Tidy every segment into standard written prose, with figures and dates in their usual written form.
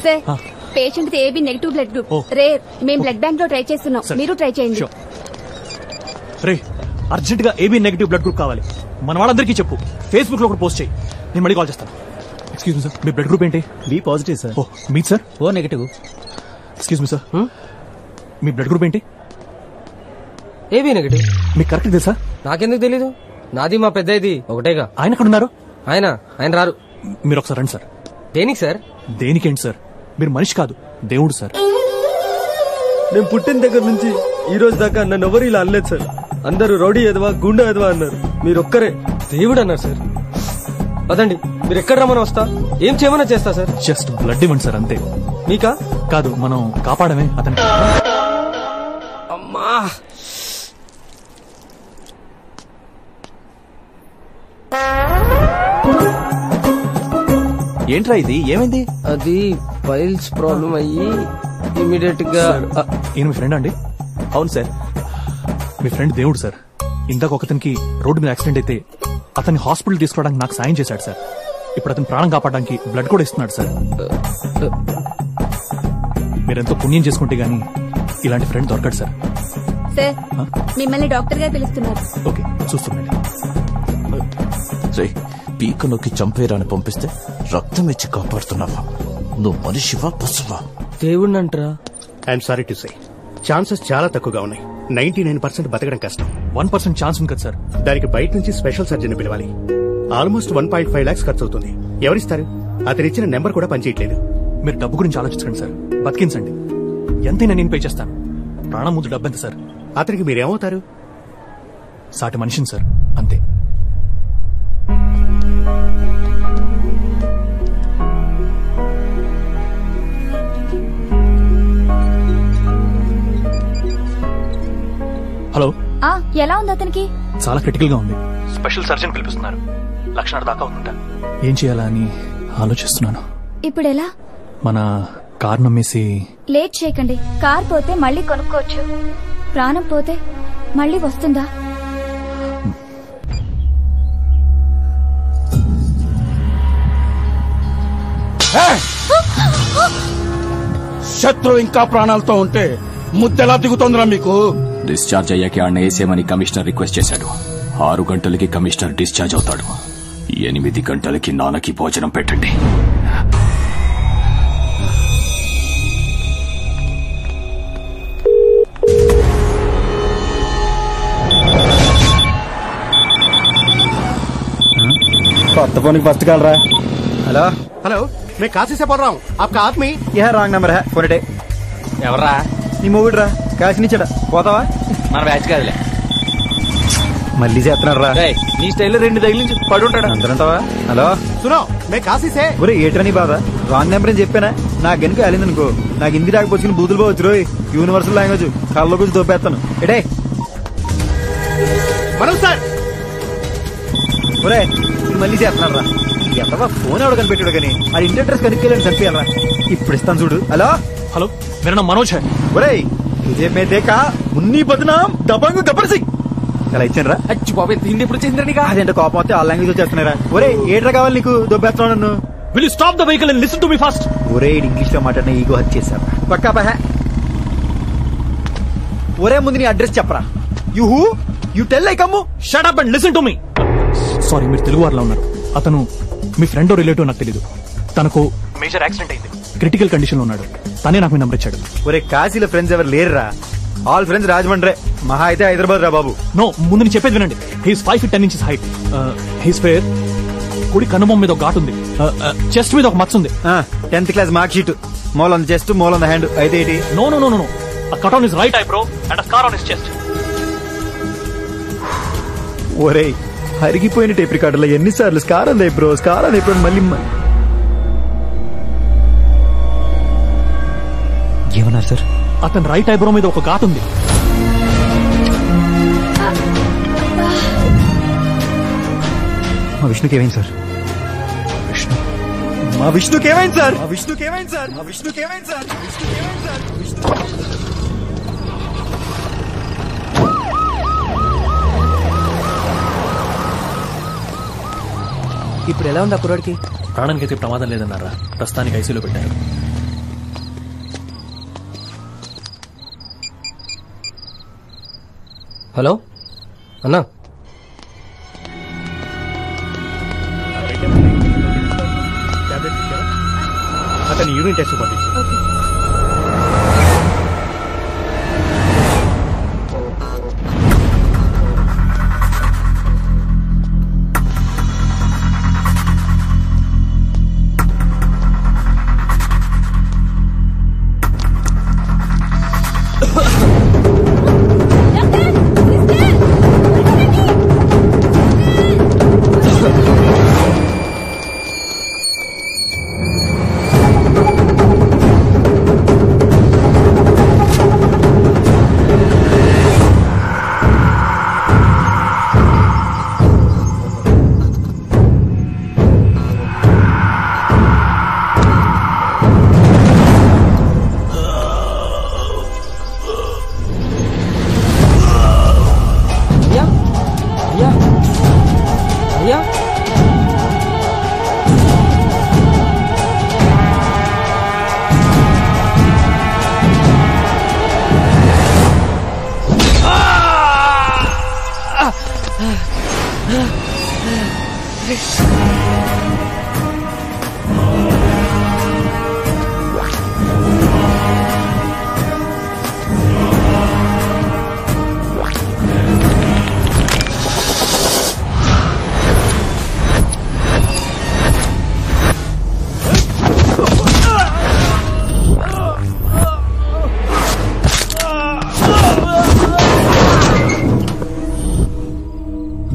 Sir patient AB negative blood group rare. మేము blood bank లో try చేస్తున్నాం, మీరు ట్రై చేయండి. రే అర్జెంట్ గా ఏబీ నెగిటివ్ బ్లడ్ గ్రూప్ కావాలి. మన వాళ్ళందరికీ చెప్పు, ఫేస్బుక్ లో కూడా పోస్ట్ చేయి. నేను మళ్ళీ కాల్ చేస్తాను. ఎక్స్క్యూజ్ మీ సార్, మీ బ్లడ్ గ్రూప్ ఏంటి? B positive sir. ఓ మీ sir? O negative. Excuse me sir, మీ బ్లడ్ గ్రూప్ ఏంటి? AB negative. మీకు కరెక్ట్ తెలుసా? నాకెందుకు తెలీదు, నాది మా పెద్దది ఒకటేగా. ఆయన ఎక్కడ ఉన్నారు? ఆయన రారు. మీరు ఒకసారి రండి సార్. దేనికి సార్? దేనికేంటి సార్, మీరు మనిషి కాదు దేవుడు సార్. నేను పుట్టిన దగ్గర నుంచి ఈ రోజు దాకా నన్ను ఎవరు ఇలా అనలేదు సార్. అందరూ రౌడీ ఎదవా గుండె ఎదవా అన్నారు, మీరొక్కరే దేవుడు అన్నారు సార్. అదండి, మీరు ఎక్కడ రమ్మని వస్తా, ఏం చేయమన్నా చేస్తా సార్. జస్ట్ బ్లడ్ ఇవ్వండి సార్ అంతే. మీకా? కాదు, మనం కాపాడమే అతని. అమ్మా ఏంట్రా ఇది, ఏమైంది? అది పైల్స్ ప్రాబ్లం అయ్యి ఇమీడియట్ గా. ఈయన మీ ఫ్రెండ్ అండి? అవును సార్. మీ ఫ్రెండ్ దేవుడు సార్. ఇందాక ఒకతనికి రోడ్డు మీద యాక్సిడెంట్ అయితే అతన్ని హాస్పిటల్ తీసుకోవడానికి నాకు సాయం చేశాడు సార్. ఇప్పుడు అతని ప్రాణం కాపాడడానికి బ్లడ్ కూడా ఇస్తున్నాడు సార్. మీరెంతో పుణ్యం చేసుకుంటే గానీ ఇలాంటి ఫ్రెండ్ దొరకడు సార్. సార్ మిమ్మల్ని డాక్టర్ గా పిలుస్తున్నారు. ఓకే చూస్తుండండి. పీక నొక్కి చంపేరాని పంపిస్తే రక్తం ఇచ్చి కాపాడుతున్నావా? నువ్వు మనిషివా పశువా? దేవుడినంటరా? I'm sorry to say, chances చాలా తక్కువగా ఉన్నాయి. 99% బతకడం కష్టం. 1% ఛాన్స్ ఉంది కదా సార్. దానికి బయట నుంచి స్పెషల్ సర్జన్ పిలవాలి. ఆల్మోస్ట్ 1.5 lakhs ఖర్చు అవుతుంది. ఎవరిస్తారు? అతనిచ్చిన నెంబర్ కూడా పనిచేయట్లేదు. మీరు డబ్బు గురించి ఆలోచించండి సార్, బతికించండి. ఎంతైనా నేను పే చేస్తాను. ప్రాణం ముందు డబ్బు ఎంత సార్? అతనికి మీరేమవుతారు? సాటి మనిషిని సార్, అంతే. హలో, ఎలా ఉంది అతనికి? చాలా క్రిటికల్ గా ఉంది. స్పెషల్ సర్జన్ పిలిపిస్తున్నారు. లక్షణాలు దాకా ఉందంట. ఏం చేయాలా అని ఆలోచిస్తున్నాను. ఇప్పుడు ఎలా? మన కార్ నమ్మేసి. లేట్ చేయకండి. కార్ పోతే మళ్ళీ కొనుక్కోవచ్చు, ప్రాణం పోతే మళ్ళీ వస్తుందా? శత్రు ఇంకా ప్రాణాలతో ఉంటే ముద్దెలా దిగుతోందిరా మీకు? డిశ్చార్జ్ అయ్యాక ఆడనే వేసేమని కమిషనర్ రిక్వెస్ట్ చేశాడు. 6 గంటలకి కమిషనర్ డిశ్చార్జ్ అవుతాడు. 8 గంటలకి నాన్నకి భోజనం పెట్టండి. కొత్త ఫోన్ ఫస్ట్ కాల్ రా. హలో హలో, मैं काशी से बोल रहा हूँ. आपका आदमी? Yeah wrong number hey. Phone ఇటే. ఎవర్రా? నీ మొగుడు రా, కాశీ నుంచాడా. పోతావా? మన బ్యాచ్ కాదులే. మళ్ళీ చేస్తున్నాడు రా. నీ స్టైల్లో 2 తగిలించి పడుంటాడు అంతరంటావా? హలో सुनो, मैं काशी से. ఒరే ఏట్రా నీ బాధ? రాంగ్ నెంబర్ అని చెప్పానా? నాకు గనుక వెళ్ళిందనుకో, నాకు హిందీ రాకపోతే బూతులు పోవచ్చు రోయ్. యూనివర్సల్ లాంగ్వేజ్ కళ్ళలో గురించి తోపేస్తాను. ఎడే మనం సార్. ఒరే మళ్ళీ చేస్తున్నాడు రా. ఎంతవా ఫోన్ ఎవడ కనిపెట్టాడు కానీ అది ఇంటి అడ్రస్ కనుక్కెళ్ళని చంపేయాలరా. ఇప్పుడు ఇస్తాను చూడు. హలో హలో, मेरा नाम मनोज है. ఒరే तुझे मैं देखा मुन्नी बदनाम दबंग गब्बर सिंह. ఎలా ఇచ్చాను రా? అచ్చి బాబు, హిందీ ఎప్పుడు చేసిందని? అదేంటే కోపం వస్తే ఆ లాంగ్వేజ్ వచ్చేస్తున్నారా. ఒరే ఏట్రా కావాలి నీకు? దొబ్బేస్తున్నావు నన్ను. Will you stop the vehicle and listen to me first? ఒరే ఇంగ్లీష్ లో మాట్లాడిన ఈగో హత్య చేశారు. పక్కా పహ. ఒరే ముందు నీ అడ్రస్ చెప్పరా. You tell like Ammu. Shut up and listen to me. Sorry, మీరు తెలుగు వారిలో ఉన్నారు. అతను మీ ఫ్రెండ్ రిలేటివ్ నాకు తెలీదు. తనకు మేజర్ యాక్సిడెంట్ అయింది, క్రిటికల్ కండిషన్ లో ఉన్నాడు. తనే నాకు మీ నంబర్ ఇచ్చాడు. ఒరే కాశీలో ఫ్రెండ్స్ ఎవరు లేరురా. ఆల్ ఫ్రెండ్స్ రాజమండ్రే, మహా అయితే హైదరాబాద్ రా బాబు. నో, ముందు నేను చెప్పేది వినండి. He's 5 feet 10 inches height. He's fair. కుడి కనుబొమ్మ మీద ఒక ఘాటు ఉంది. చెస్ట్ మీద ఒక మచ్చ ఉంది. 10th class mark sheet. Mole on the chest, mole on the hand. అయితే ఏంటి? No no no no, a cut on his right eyebrow and a scar on his chest. ఒరే హరిగిపోయిన టేప్ రికార్డులో ఎన్నిసార్లు స్కార్ అంది బ్రో, స్కార్ అంది bro. మళ్ళీ ఏమన్నారు sir? అతని రైట్ ఐబ్రో మీద ఒక ఘాటు ఉంది. మా విష్ణుకి ఏమైంది సార్? మా విష్ణుకి ఏమైంది సార్? మా విష్ణుకి ఏమైంది సార్? మా విష్ణుకి ఏమైంది సార్? ఇప్పుడు ఎలా ఉంది ఆ కుర్రాడికి? ప్రాణానికైతే ప్రమాదం లేదన్నారా. ప్రస్తుతానికి ఐసీలో పెట్టారు. హలో అన్నా, అతని యూరిన్ టెస్ట్ పంపించు.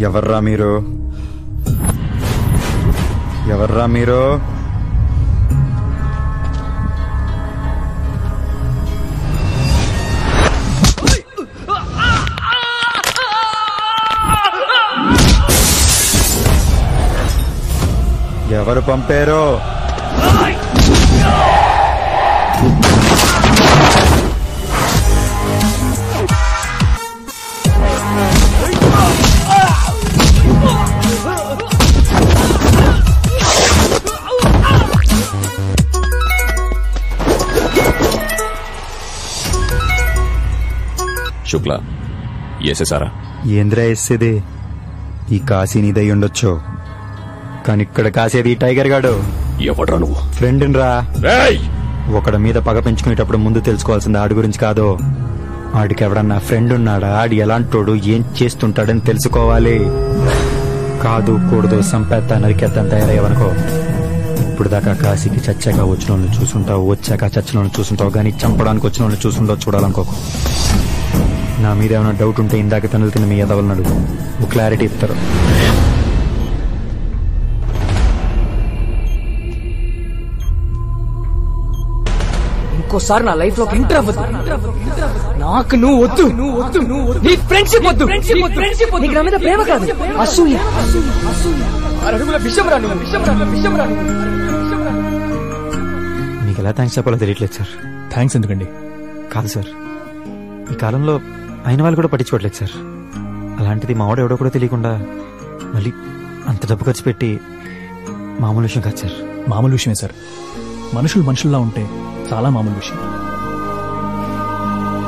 ఎవర్రా మీరు? ఎవర్రా మీరు? ఎవరు పంపారు? శుక్లా వేసేసారా? ఏంద్రా వేసేది? ఈ కాశీ నీదై ఉండొచ్చు, కానీ ఇక్కడ కాసేది ఈ టైగర్ గాడు. ఎవడ్రా నువ్వు? ఫ్రెండ్ రా. ఒకడి మీద పగ పెంచుకునేటప్పుడు ముందు తెలుసుకోవాల్సింది ఆడి గురించి కాదు, ఆడికి ఎవడన్నా ఫ్రెండ్ ఉన్నాడా, ఆడి ఎలాంటోడు, ఏం చేస్తుంటాడని తెలుసుకోవాలి. కాదు కూడదు సంపేత్త నరికేద్దాం తయారయ్యవనుకో, ఇప్పుడు దాకా కాశీకి చచ్చాక వచ్చిన వాళ్ళని చూసుంటావు, వచ్చాక చచ్చిన వాళ్ళని చూసుంటావు, కానీ చంపడానికి వచ్చిన వాళ్ళని చూసుంటావు చూడాలనుకోకు. నా మీద ఏమైనా డౌట్ ఉంటే ఇందాక తనులు తిన్న మీ ఎదవలన్నాడు, క్లారిటీ ఇస్తారు. ఇంకోసారి నా లైఫ్ లో ఎంటర్ అవ్వదు. నాకు నువ్వు వద్దు, నీ ఫ్రెండ్షిప్ వద్దు, నీకు నా మీద ప్రేమ కాదు, అసూయ. అడుగుల విషయం రా నువ్వు, విషయం రా. మీకు ఎలా థ్యాంక్స్ చెప్పాలో తెలియట్లేదు సార్. థ్యాంక్స్ ఎందుకండి? కాదు సార్, ఈ కాలంలో అయిన వాళ్ళు కూడా పట్టించుకోవట్లేదు సార్. అలాంటిది మావాడు ఎవడో కూడా తెలియకుండా మళ్ళీ అంత డబ్బు ఖర్చు పెట్టి మామూలు విషయం కాదు సార్. మామూలు విషయమే సార్, మనుషులు మనుషుల్లా ఉంటే చాలా మామూలు విషయం.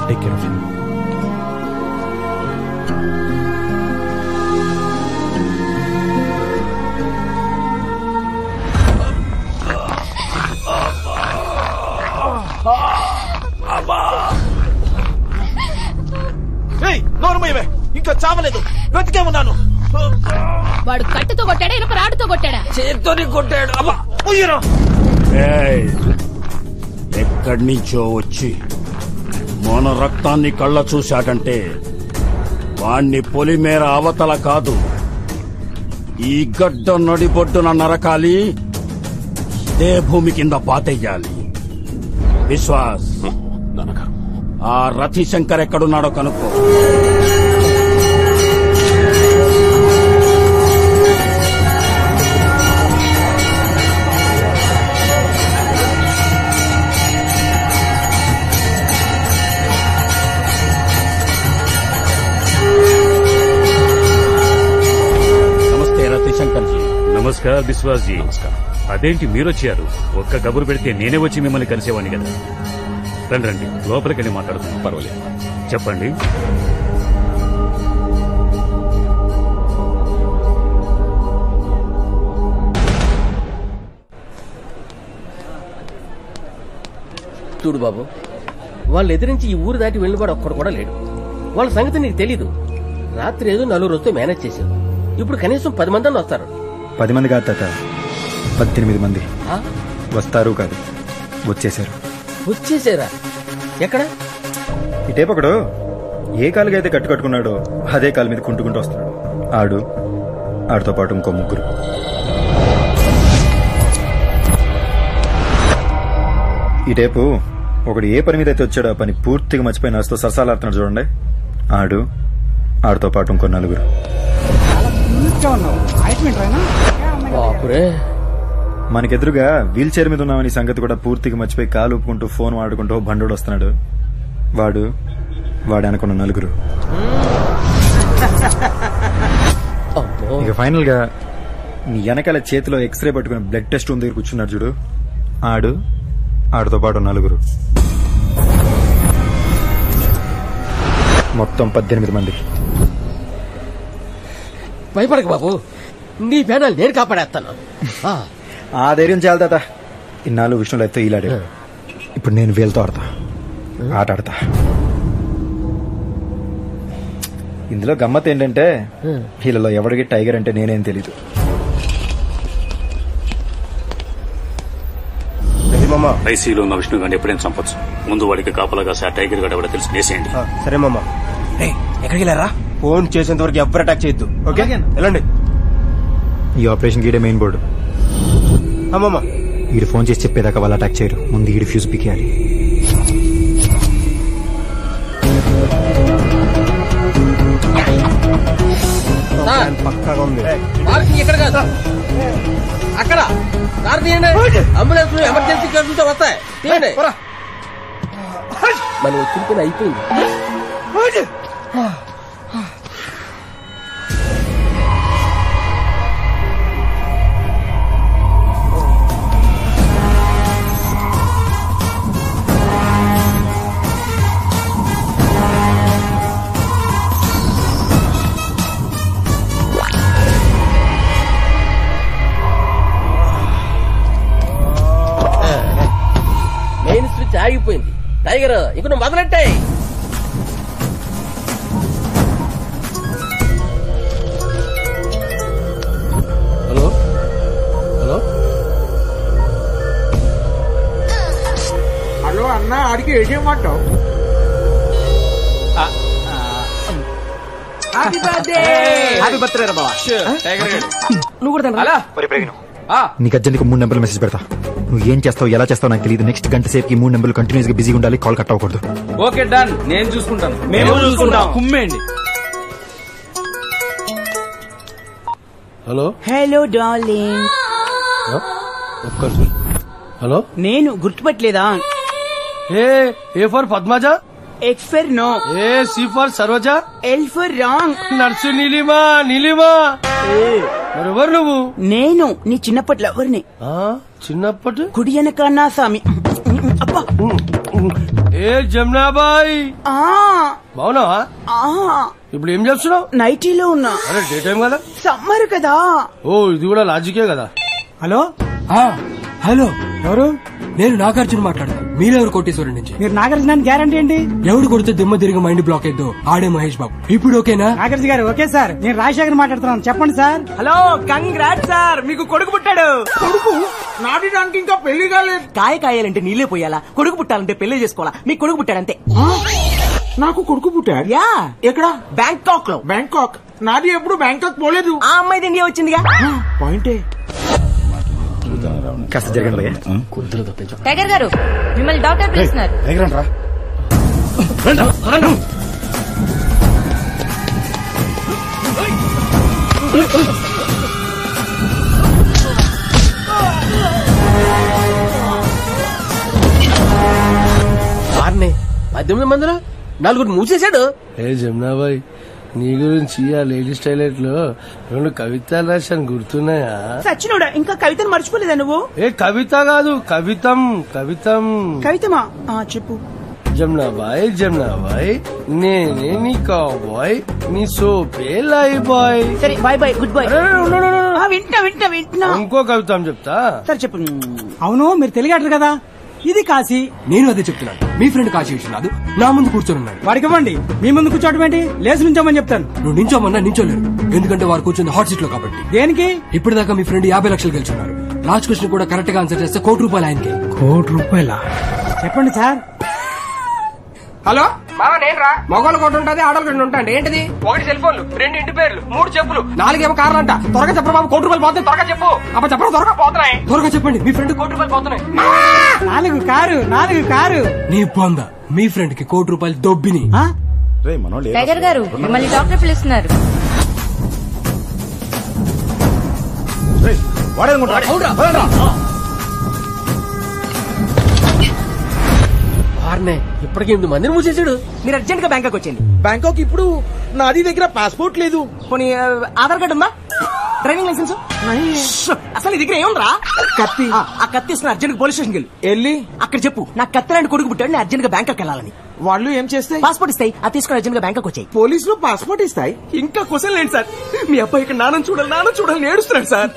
Take care of you. ఇంకా చావలేదు, బ్రతికే ఉన్నాను. వాడు కట్టుతో కొట్టాడా, ఇనుప రాడుతో కొట్టాడా? చేత్తోని కొట్టాడు. ఎక్కడి నుంచో వచ్చి మన రక్తాన్ని కళ్ళ చూశాడంటే వాణ్ణి పొలిమేర అవతల కాదు, ఈ గడ్డ నడిబొడ్డున నరకాలి, ఇదే భూమి కింద పాతెయ్యాలి. విశ్వాస్, ఆ రతిశంకర్ ఎక్కడున్నాడో కనుక్కో. నమస్కారం బిశ్వాస్ జీ. అదేంటి మీరొచ్చారు? ఒక్క కబురు పెడితే నేనే వచ్చి మిమ్మల్ని కలిసేవాడిని కదా. రండి లోపలికని మాట్లాడుతున్నాం. పర్వాలేదు, చెప్పండి. చూడు బాబు, వాళ్ళు ఎదిరించి ఈ ఊరు దాటి వెళ్ళినవాడు ఒక్కడు కూడా లేడు. వాళ్ళ సంగతి నీకు తెలీదు. రాత్రి ఏదో 4 వస్తే మేనేజ్ చేశారు. ఇప్పుడు కనీసం 10 మంది వస్తారు. 10 మంది కాదు తాత, 18 మంది వస్తారు కాదు, వచ్చేసారు. వచ్చేసారా? ఎక్కడ? ఈ టేపు ఒకడు ఏ కాలుగా అయితే కట్టుకున్నాడో అదే కాలు మీద కుంటుకుంటూ వస్తున్నాడు. ఆడితో పాటు ఇంకో 3. ఈ టేపు ఒకడు ఏ పని మీద అయితే వచ్చాడో ఆ పని పూర్తిగా మర్చిపోయి నడుస్తూ సరసాలాడుతున్నాడు చూడండి. ఆడితో పాటు ఇంకో 4. మనకెదురుగా వీల్ చైర్ మీద ఉన్నామని సంగతి కూడా పూర్తిగా మర్చిపోయి కాలు ఊపుకుంటూ ఫోన్ వాడుకుంటూ బండోడు వస్తున్నాడు. వాడు అనుకున్న 4. ఇక ఫైనల్ గా నీ వెనకాల చేతిలో ఎక్స్రే పట్టుకుని బ్లడ్ టెస్ట్ ఉంది దగ్గర కూర్చున్నాడు చూడు. ఆడితో పాటు 4. మొత్తం 18 మంది. భయపడక బాబు, నీ పేనాలు నేను కాపాడేస్తాను. ఆ ధైర్యం చాలు తాత. ఇన్నాళ్ళు విష్ణులు అయితే ఇలాడే. ఇప్పుడు నేను వీళ్ళతో ఆట ఆడతా. ఇందులో గమ్మత్ ఏంటంటే వీళ్ళలో ఎవరికి టైగర్ అంటే నేనేం తెలీదు. ఐసీలో ఉన్న విష్ణు గారిని ఎప్పుడైనా చంపొచ్చు. ముందు వాడికి కాపలాగా టైగర్ గడ ఎవడో తెలిసి వేసేయండి. సరే మామ. ఎక్కడికి వెళ్ళారా? ఫోన్ చేసేంత వరకు ఎవరు అటాక్ చేయొద్దు. ఓకే, వెళ్ళండి. ఈ ఆపరేషన్ గీడే మెయిన్ బోర్డు. వీడు ఫోన్ చేసి చెప్పేదాకా వాళ్ళు అటాక్ చేయరు. ముందు వీడి ఫ్యూజ్ పీకేయాలి. పక్కాగా ఉంది. ఇక్కడ కాదు, అక్కడ. కారు తీయండి. అంబులెన్స్ ఎమర్జెన్సీ కేసులతో వస్తాయి. తీయండి. మనం వచ్చిన పని అయిపోయింది. మెయిన్ స్విచ్ ఆగిపోయింది. టైగర్ ఇక నువ్వు మొదలెట్టాయి. హలో హలో హలో అన్న, ఆడికి ఏమంటావు? నువ్వు కూడా నీకు అర్జెంట్గా 3 నెంబర్లు మెసేజ్ పెడతా. నువ్వు ఏం చేస్తావు, ఎలా చేస్తావు నాకు తెలియదు. నెక్స్ట్ గంట సేపుకి 3 నెంబర్లు కంటిన్యూస్ గా బిజీగా ఉండాలి. కాల్ కట్ అవ్వకూడదు. ఓకే డన్, నేను చూసుకుంటాను. మేము చూసుకుంటాం. కుమ్మేయండి. Hello hello darling. హలో, నేను గుర్తుపట్టలేదా? A for Padmaja, X for no, A C for Saroja, L for wrong. Nurse Neelima. మరెవరు నువ్వు? నేను నీ చిన్నప్పటి లవర్ని. చిన్నప్పటి కుడి వెనకన్నా సామి. అబ్బా, ఏ జమునాబాయ్, బావునావా? ఇప్పుడు ఏం చేస్తున్నావు? నైటీలో ఉన్నా. అరే డే టైం కదా, సమ్మర్ కదా. ఓ ఇది కూడా లాజికే కదా. హలో హలో, ఎవరు? నేను నాగార్జున మాట్లాడుతాను. మీరెవరు? కోటేశ్వరం నుంచి. మీరు నాగార్జున గ్యారంటీ ఏంటి? ఎవడు కొడితే దిమ్మ తిరిగి మైండ్ బ్లాక్ అయిద్దో ఆడే మహేష్ బాబు. ఇప్పుడు ఓకేనా? నాగార్జున గారు ఓకే సార్. నేను రాజశేఖర్ మాట్లాడుతున్నాను. చెప్పండి సార్. హలో, కంగ్రాట్స్ సార్, మీకు కొడుకు పుట్టాడు. కొడుకు నాటిడానికి ఇంకా పెళ్లి కాలేదు. కాయాలంటే నీళ్లే పోయాలా? కొడుకు పుట్టాలంటే పెళ్లి చేసుకోవాలా? మీకు కొడుకు పుట్టాడంతే. నాకు కొడుకు పుట్టాడు. యా. ఎక్కడ? బ్యాంకాక్ లో. బ్యాంకాక్? నాది ఎప్పుడు బ్యాంకాక్ పోలేదు. ఆ అమ్మాయి ఇండియా వచ్చిందిగా. పాయింటే. కాస్త జరగండి. టైగర్ గారు, మిమ్మల్ని డాక్టర్ పిలుస్తున్నారు. వారిని 18 మందిలో 4 మూసేశాడు. ఏ జమునాబాయ్, నీ గురించి ఆ లేడీస్ టాయిలెట్ లో 2 కవితలు రాశాను, గుర్తున్నాయా? సచ్చినోడా, ఇంకా కవితను మర్చిపోలేదా నువ్వు? ఏ కవిత కాదు, కవితం. కవితమా? చెప్పు. జమునాబాయ్, నేనే నీ కౌబాయ్, నీ సోపే లై బాయ్. సరే బాయ్ బాయ్, గుడ్ బాయ్. వింటా. ఇంకో కవితం చెప్తా. సరే చెప్పు. అవును, మీరు తెలుగు యాక్టర్ కదా, ఇది కాశీ. నేను అదే చెప్తున్నాను. మీ ఫ్రెండ్ కాశీ విశ్వనాథ్ నా ముందు కూర్చొని ఉన్నాడు. వాడికి ఇవ్వండి. మీ ముందు కూర్చోవడం ఏంటి? లేచి నుంచోమని చెప్తాను. నువ్వు నించోమన్నా నించోలేరు, ఎందుకంటే వారు కూర్చుంది హాట్ సీట్ లో కాబట్టి. దేనికి? ఇప్పటిదాకా మీ ఫ్రెండ్ 50 లక్షలు గెలుచున్నారు. రాజ్ కృష్ణ కూడా కరెక్ట్ గా ఆన్సర్ చేస్తే ₹1,00,00,000 ఆయనకి. ₹1,00,00,000? చెప్పండి సార్. హలో మామ, నేను రా. మగవాళ్ళు కొట్టు ఉంటుంది, ఆడవాళ్ళు కొట్టు ఉంటాండి. ఏంటిది? 1 సెల్ ఫోన్లు, 2 ఇంటి పేర్లు, 3 చెప్పులు, 4 ఏమో కార్లు అంట. త్వరగా చెప్పరు బాబు, ₹1,00,00,000 పోతుంది. త్వరగా చెప్పు. అబ్బా చెప్పరు, త్వరగా పోతున్నాయి. త్వరగా చెప్పండి, మీ ఫ్రెండ్ ₹1,00,00,000 పోతున్నాయి. 4 కారు. నీ పొంద, మీ ఫ్రెండ్ కి ₹1,00,00,000 దొబ్బిని. టైగర్ గారు మిమ్మల్ని డాక్టర్ పిలుస్తున్నారు. ఇప్పటికి 8 మందిని మూసేసాడు. మీరు అర్జెంట్ గా బ్యాంకాక్ వచ్చేయండి. బ్యాంకాక్ ఇప్పుడు నాది దగ్గర పాస్పోర్ట్ లేదు. పోనీ ఆధార్ కార్డు ఉందా? Driving licence? అసలు నీ దగ్గర ఏముందిరా? కత్తి. ఆ కత్తి ఇస్తున్న అర్జెంట్ పోలీస్ స్టేషన్కి వెళ్ళి అక్కడ చెప్పు నాకు కత్తి లాంటి కొడుకు పుట్టాడు, నేను అర్జెంట్ గా బ్యాంకాక్ వెళ్ళాలని. వాళ్ళు ఏం చేస్తాయి? పాస్పోర్ట్ ఇస్తాయి, అది తీసుకుని అర్జెంట్ గా బ్యాంకాక్ వచ్చాయి. పోలీసులు పాస్పోర్ట్ ఇస్తాయి. ఇంకా క్వశ్చన్ లేండి సార్. మీ అబ్బాయి ఇక్కడ నాన్న చూడాలని ఏడుస్తున్నాడు సార్.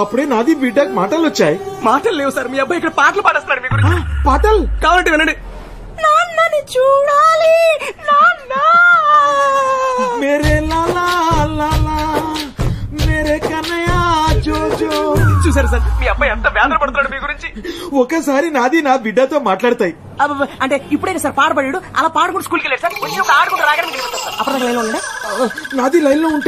అప్పుడే నాది బీటెక్ మాటలు వచ్చాయి. మాటలు లేవు సార్, మీ అబ్బాయి ఇక్కడ పాటలు పాడేస్తున్నాడు. మీ గురించి పాటలు కావాలంటే వినండి. నాన్నని చూడాలి నాన్న, మేరే లాలా లాలా మేరే కన్నయ్య జోజో. చూసారు సార్, మీ అబ్బాయి ఎంత వేదన పడుతున్నాడు మీ గురించి. ఒకసారి నాది నా బిడ్డతో మాట్లాడతాయి. అంటే ఇప్పుడైనా సార్ పాడబడాడు, అలా పాడుకుంటూ స్కూల్కి వెళ్ళాడు సార్. వచ్చినప్పుడు ఆడుకుంటూ రాగానే అప్పుడు లైన్ లో నాది లైన్ లో